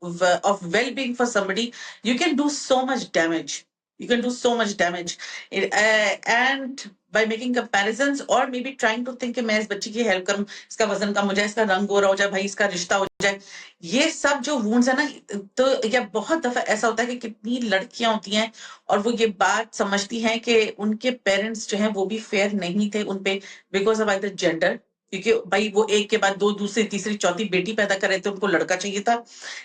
of well-being for somebody, you can do so much damage. You can do so much damage. And by making comparisons or maybe trying to think कि मैं इस बच्ची की हेल्प करूं, इसका वजन कम हो जाए, इसका रंग गोरा हो जाए, भाई इसका रिश्ता हो जाए, ये सब जो वूंड्स है ना, तो या बहुत दफा ऐसा होता है कि कितनी लड़कियां होती हैं और वो ये बात समझती हैं कि उनके पेरेंट्स जो हैं वो भी फेयर नहीं थे उनपे, बिकॉज ऑफ आइदर जेंडर, क्योंकि भाई वो एक के बाद दो, दूसरी तीसरी चौथी बेटी पैदा कर रहे थे, उनको लड़का चाहिए था।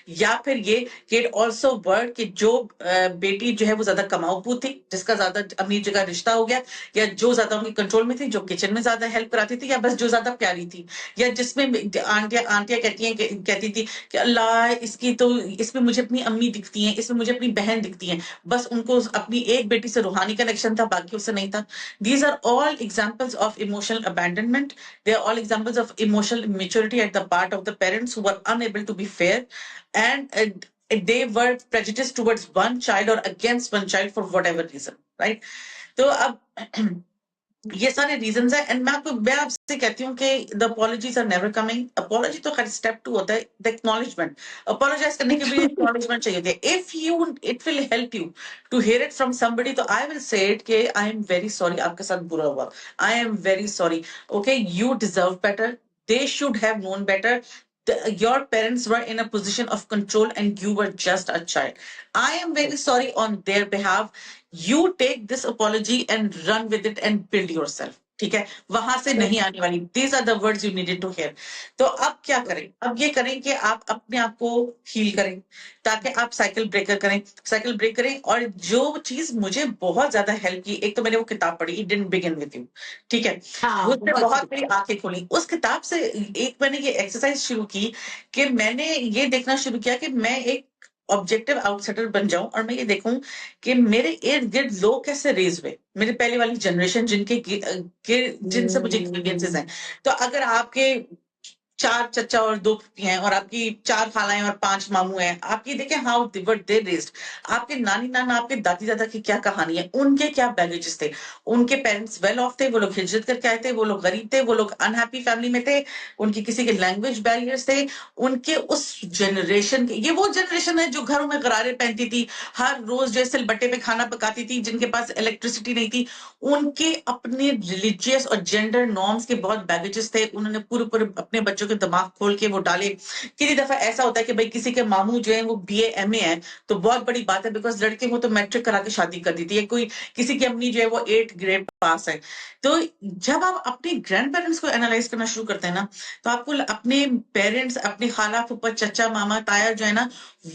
या फिर ये कि इट ऑल्सो वर्ड कि जो बेटी जो है वो ज्यादा कमाऊ थी, जिसका ज्यादा अपनी जगह रिश्ता हो गया, या जो ज्यादा उनके कंट्रोल में थी, जो किचन में ज्यादा हेल्प कराती थी, या बस जो ज्यादा प्यारी थी, या जिसमें आंटियां आंटियां कहती थी कि अल्लाह इसकी तो, इसमें मुझे अपनी अम्मी दिखती है, इसमें मुझे अपनी बहन दिखती है, बस उनको अपनी एक बेटी से रूहानी कनेक्शन था, बाकी उससे नहीं था। These are all examples of emotional abandonment. They are all examples of emotional immaturity at the part of the parents who were unable to be fair, and they were prejudiced towards one child or against one child for whatever reason, right? तो अब ये सारे रीजंस है। एंड मैं आपसे कहती हूँ कि the apologies are never coming. Apology तो खैर स्टेप 2 होता है, द एक्नॉलेजमेंट। अपॉलोजाइज करने के लिए एक्नॉलेजमेंट चाहिए होती है। If you, it will help you to hear it from somebody, तो आई विल से इट कि आई एम वेरी सॉरी, आपके साथ बुरा हुआ, I am very sorry, okay, you deserve better, they should have known better. Your parents were in a position of control and you were just a child. I am very sorry on their behalf. You take this apology and run with it and build yourself. ठीक है, वहां से नहीं आने वाली। These are the words you needed to hear. तो अब क्या करें? अब ये करें कि आप अपने आप को हील करें, ताकि आप साइकिल ब्रेकर करें, साइकिल ब्रेक करें। और जो चीज मुझे बहुत ज्यादा हेल्प की, एक तो मैंने वो किताब पढ़ी, it didn't begin with you, ठीक है, हाँ, उसने बहुत बहुत मेरी आंखें खोली। उस किताब से एक मैंने ये एक्सरसाइज शुरू की कि मैंने ये देखना शुरू किया कि मैं एक ऑब्जेक्टिव आउटसाइडर बन जाऊं और मैं ये देखूं कि मेरे इर्द गिर्द लोग कैसे रेज हुए, मेरे पहले वाली जनरेशन जिनसे मुझे एक्सपीरियंसेस हैं। तो अगर आपके 4 चचा और 2 फूफी हैं, और आपकी 4 खालाएं और 5 मामू हैं, आप ये देखें हाउ वर दे रेज्ड। आपके नानी नाना, आपके दादी दादा की क्या कहानी है, उनके क्या बैगेजेस थे। उनके पेरेंट्स वेल ऑफ थे, वो लोग हिजरत करके आए थे, वो लोग गरीब थे, वो लोग अनहैप्पी फैमिली में थे, उनकी किसी के लैंग्वेज बैरियर्स थे। उनके उस जनरेशन के, ये वो जनरेशन है जो घरों में गरारे पहनती थी, हर रोज जो सिलबट्टे पे खाना पकाती थी, जिनके पास इलेक्ट्रिसिटी नहीं थी। उनके अपने रिलीजियस और जेंडर नॉर्म्स के बहुत बैगेजेस थे। उन्होंने पूरे पूरे अपने बच्चों के दिमाग खोल के वो डाले। किसी दफा ऐसा होता है कि भाई किसी के मामू जो है वो BA MA है, तो बहुत बड़ी बात है, बिकॉज लड़के को तो मैट्रिक करा के शादी कर दी थी, कोई किसी की अम्मी जो है वो 8th ग्रेड पास है। तो जब आप अपने ग्रैंड पेरेंट्स को एनालाइज करना शुरू करते हैं ना, तो आपको अपने पेरेंट्स, अपने खाला फूफा चचा मामा ताया जो है ना,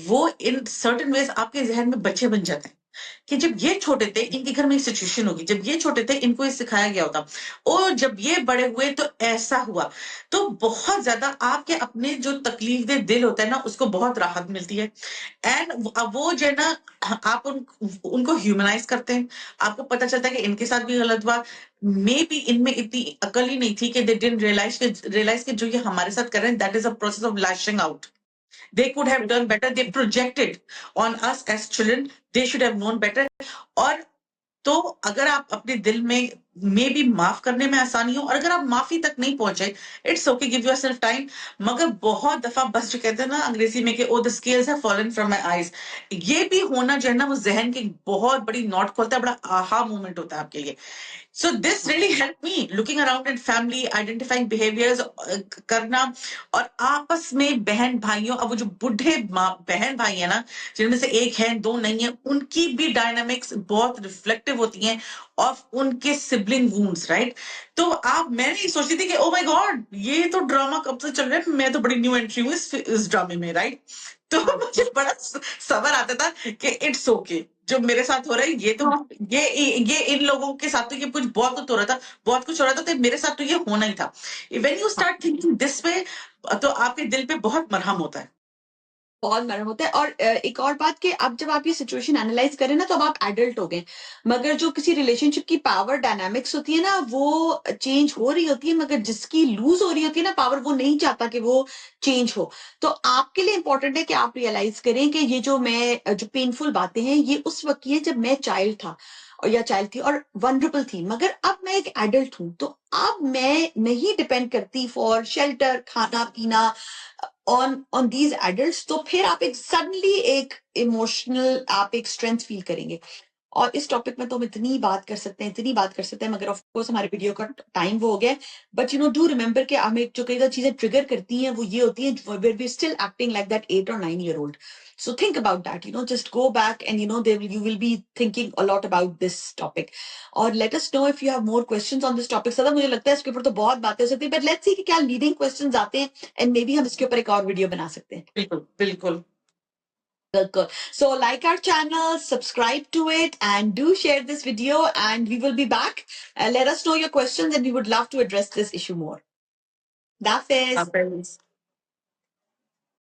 वो इन सर्टेन वेज आपके जहन में बच्चे बन जाते हैं। कि जब ये छोटे थे इनके घर में सिचुएशन होगी, जब ये छोटे थे इनको ये सिखाया गया होता, और जब ये बड़े हुए तो ऐसा हुआ। तो बहुत ज्यादा आपके अपने जो तकलीफ दे दिल होता है ना, उसको बहुत राहत मिलती है। एंड वो जो है ना, आप उनको ह्यूमनाइज करते हैं, आपको पता चलता है कि इनके साथ भी गलत हुआ, मे बी इनमें इतनी अकल ही नहीं थी कि दे डिडंट रियलाइज कि जो ये हमारे साथ कर रहे हैं that is a process of lashing out. They could have done better. They projected on us as children. They should have known better. और तो अगर आप अपने दिल में भी माफ करने में आसानी हो, और अगर आप माफी तक नहीं पहुंचे, it's okay, give yourself time. मगर बहुत दफा बस जो कहते हैं ना अंग्रेजी में कि oh the scales have fallen from my eyes, ये भी होना जो है ना वो जहन की बहुत बड़ी नॉट खोलता है, बड़ा आहा मोमेंट होता है आपके लिए। So this really helped me looking around in family, identifying behaviors करना, और आपस में बहन भाइयों, अब वो जो बूढ़े बहन भाई है ना, जिनमें से एक है दो नहीं है, उनकी भी डायनामिक्स बहुत रिफ्लेक्टिव होती हैं ऑफ उनके सिबलिंग वूंड्स, राइट? तो मैं नहीं सोचती थी कि ओ माय गॉड ये तो ड्रामा कब से चल रहा है, मैं तो बड़ी न्यू एंट्री हूँ इस ड्रामे में, राइट? तो मुझे बड़ा सबर आता था कि इट्स ओके, जो मेरे साथ हो रहा है ये तो ये इन लोगों के साथ तो ये कुछ बहुत कुछ हो रहा था, बहुत कुछ हो रहा था, तो मेरे साथ तो ये होना ही था। When you start thinking this way, तो आपके दिल पे बहुत मरहम होता है। बहुत नरम होता है। और एक और बात कि अब जब आप ये सिचुएशन एनालाइज करें ना, तो अब आप एडल्ट हो गए, मगर जो किसी रिलेशनशिप की पावर डायनामिक्स होती है ना, वो चेंज हो रही होती है, मगर जिसकी लूज हो रही होती है ना पावर, वो नहीं चाहता कि वो चेंज हो। तो आपके लिए इंपॉर्टेंट है कि आप रियलाइज करें कि ये जो पेनफुल बातें हैं, ये उस वक्त की है जब मैं चाइल्ड था और या चाइल्ड थी और वनरेबल थी, मगर अब मैं एक एडल्ट हूं, तो अब मैं नहीं डिपेंड करती फॉर शेल्टर, खाना पीना ऑन दीज एडल्ट्स। तो फिर आप एक सडनली एक इमोशनल आप एक स्ट्रेंथ फील करेंगे। और इस टॉपिक में तो हम इतनी बात कर सकते हैं, इतनी बात कर सकते हैं, मगर ऑफ कोर्स हमारे वीडियो का टाइम वो हो गया है। बट डू रिमेंबर कि हमें जो कई चीजें ट्रिगर करती हैं वो ये होती है where we still acting like that 8 or 9 year old. So think about that, just go back and you will be thinking a lot about this topic. और let us know if you have more questions on this topic. सदा मुझे लगता है इसके ऊपर तो बहुत बातें हो सकती है, but let's see कि क्या लीडिंग क्वेश्चंस आते हैं, and maybe हम इसके ऊपर एक और वीडियो बना सकते हैं। बिल्कुल बिल्कुल। So like our channel, subscribe to it, and do share this video, and we will be back. Let us know your questions and we would love to address this issue more. That is.